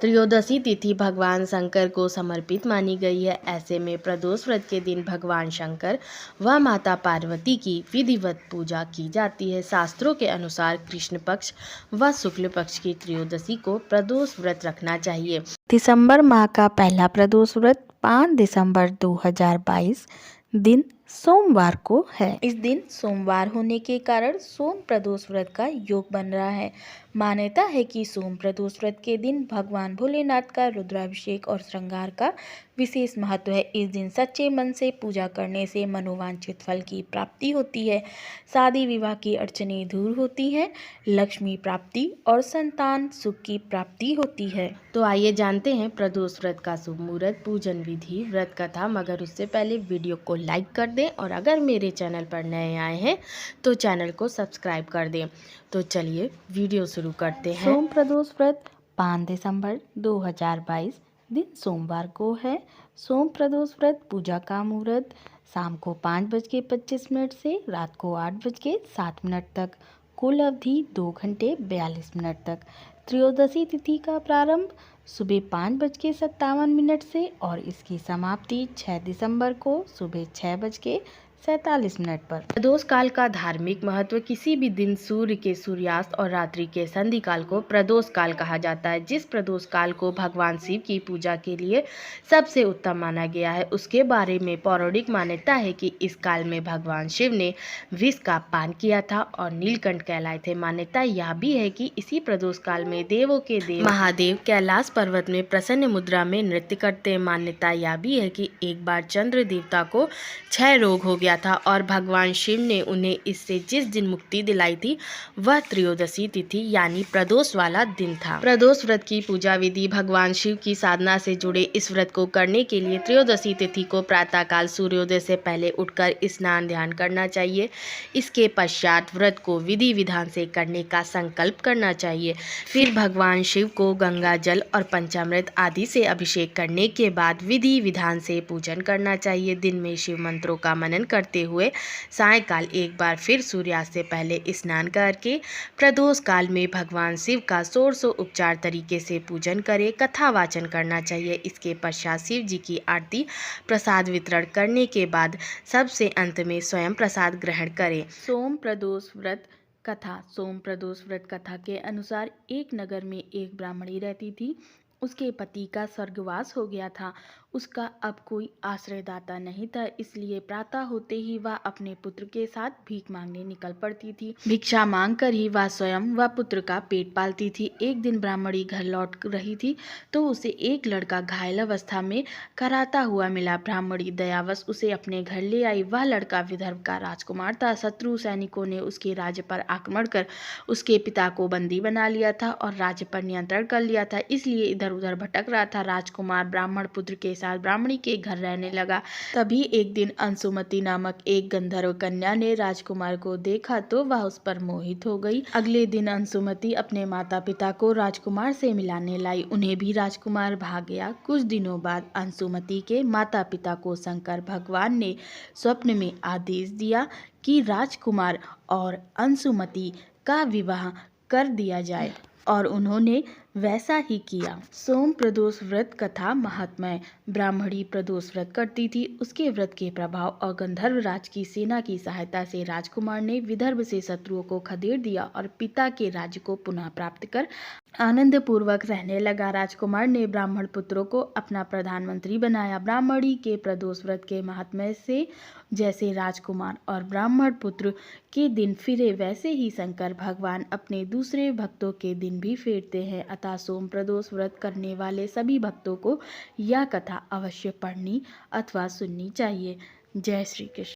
त्रयोदशी तिथि भगवान शंकर को समर्पित मानी गई है। ऐसे में प्रदोष व्रत के दिन भगवान शंकर व माता पार्वती की विधिवत पूजा की जाती है। शास्त्रों के अनुसार कृष्ण पक्ष व शुक्ल पक्ष की त्रयोदशी को प्रदोष व्रत रखना चाहिए। दिसंबर माह का पहला प्रदोष व्रत 5 दिसंबर 2022 दिन सोमवार को है। इस दिन सोमवार होने के कारण सोम प्रदोष व्रत का योग बन रहा है। मान्यता है कि सोम प्रदोष व्रत के दिन भगवान भोलेनाथ का रुद्राभिषेक और श्रृंगार का विशेष महत्व है। इस दिन सच्चे मन से पूजा करने से मनोवांछित फल की प्राप्ति होती है। शादी विवाह की अड़चनें दूर होती हैं, लक्ष्मी प्राप्ति और संतान सुख की प्राप्ति होती है। तो आइए जानते हैं प्रदोष व्रत का शुभ मुहूर्त, पूजन विधि, व्रत कथा। मगर उससे पहले वीडियो को लाइक कर दें और अगर मेरे चैनल पर नए आए हैं तो चैनल को सब्सक्राइब कर दें। तो चलिए वीडियो शुरू करते हैं। सोम प्रदोष व्रत 5 दिसंबर 2022 दिन सोमवार को है। सोम प्रदोष व्रत पूजा का मुहूर्त शाम को 5:25 से रात को 8:07 तक। कुल अवधि 2 घंटे 42 मिनट तक। त्रयोदशी तिथि का प्रारंभ सुबह 5:57 से और इसकी समाप्ति 6 दिसंबर को सुबह 6:47 पर। प्रदोष काल का धार्मिक महत्व। किसी भी दिन सूर्य के सूर्यास्त और रात्रि के संधि काल को प्रदोष काल कहा जाता है। जिस प्रदोष काल को भगवान शिव की पूजा के लिए सबसे उत्तम माना गया है, उसके बारे में पौराणिक मान्यता है कि इस काल में भगवान शिव ने विष का पान किया था और नीलकंठ कहलाए थे। मान्यता यह भी है कि इसी प्रदोष काल में देवों के देव महादेव कैलाश पर्वत में प्रसन्न मुद्रा में नृत्य करते हैं। मान्यता यह भी है कि एक बार चंद्र देवता को क्षय रोग हो गया था और भगवान शिव ने उन्हें इससे जिस दिन मुक्ति दिलाई थी वह त्रयोदशी तिथि यानी प्रदोष वाला दिन था। प्रदोष व्रत की पूजा विधि। भगवान शिव की साधना से जुड़े इस व्रत को करने के लिए त्रयोदशी तिथि को प्रातःकाल सूर्योदय से पहले उठकर स्नान ध्यान करना चाहिए। इसके पश्चात व्रत को विधि विधान से करने का संकल्प करना चाहिए। फिर भगवान शिव को गंगा जल और पंचामृत आदि से अभिषेक करने के बाद विधि विधान से पूजन करना चाहिए। दिन में शिव मंत्रों का मनन करते हुए सायंकाल एक बार फिर सूर्यास्त से पहले स्नान करके प्रदोष काल में भगवान शिव का षोडशोपचार तरीके से पूजन करें। कथा वाचन करना चाहिए। इसके पश्चात शिव जी की आरती प्रसाद वितरण करने के बाद सबसे अंत में स्वयं प्रसाद ग्रहण करें। सोम प्रदोष व्रत कथा। सोम प्रदोष व्रत कथा के अनुसार एक नगर में एक ब्राह्मणी रहती थी। उसके पति का स्वर्गवास हो गया था। उसका अब कोई आश्रयदाता नहीं था, इसलिए प्रातः होते ही वह अपने पुत्र के साथ भीख मांगने निकल पड़ती थी। भिक्षा मांगकर ही वह स्वयं व पुत्र का पेट पालती थी। एक दिन ब्राह्मणी घर लौट रही थी तो उसे एक लड़का घायल अवस्था में कराता हुआ मिला। ब्राह्मणी दयावश उसे अपने घर ले आई। वह लड़का विदर्भ का राजकुमार था। शत्रु सैनिकों ने उसके राज्य पर आक्रमण कर उसके पिता को बंदी बना लिया था और राज्य पर नियंत्रण कर लिया था, इसलिए इधर उधर भटक रहा था। राजकुमार ब्राह्मण पुत्र के साथ ब्राह्मणी के घर रहने लगा। तभी एक दिन अंशुमति नामक एक गंधर्व कन्या ने राजकुमार को देखा तो वह उस पर मोहित हो गई। अगले दिन अंशुमति अपने माता पिता को राजकुमार से मिलाने लाई। उन्हें भी राजकुमार भाग गया। कुछ दिनों बाद अंशुमति के माता पिता को शंकर भगवान ने स्वप्न में आदेश दिया कि राजकुमार और अंशुमति का विवाह कर दिया जाए और उन्होंने वैसा ही किया। सोम प्रदोष व्रत कथा महात्म्य। ब्राह्मणी प्रदोष व्रत करती थी। उसके व्रत के प्रभाव और गंधर्व राज की सेना की सहायता से राजकुमार ने विदर्भ से शत्रुओं को खदेड़ दिया और पिता के राज्य को पुनः प्राप्त कर आनंद पूर्वक रहने लगा। राजकुमार ने ब्राह्मण पुत्रों को अपना प्रधानमंत्री बनाया। ब्राह्मणी के प्रदोष व्रत के महात्म्य से जैसे राजकुमार और ब्राह्मण पुत्र के दिन फिरे, वैसे ही शंकर भगवान अपने दूसरे भक्तों के दिन भी फेरते हैं। अतः सोम प्रदोष व्रत करने वाले सभी भक्तों को यह कथा अवश्य पढ़नी अथवा सुननी चाहिए। जय श्री कृष्ण।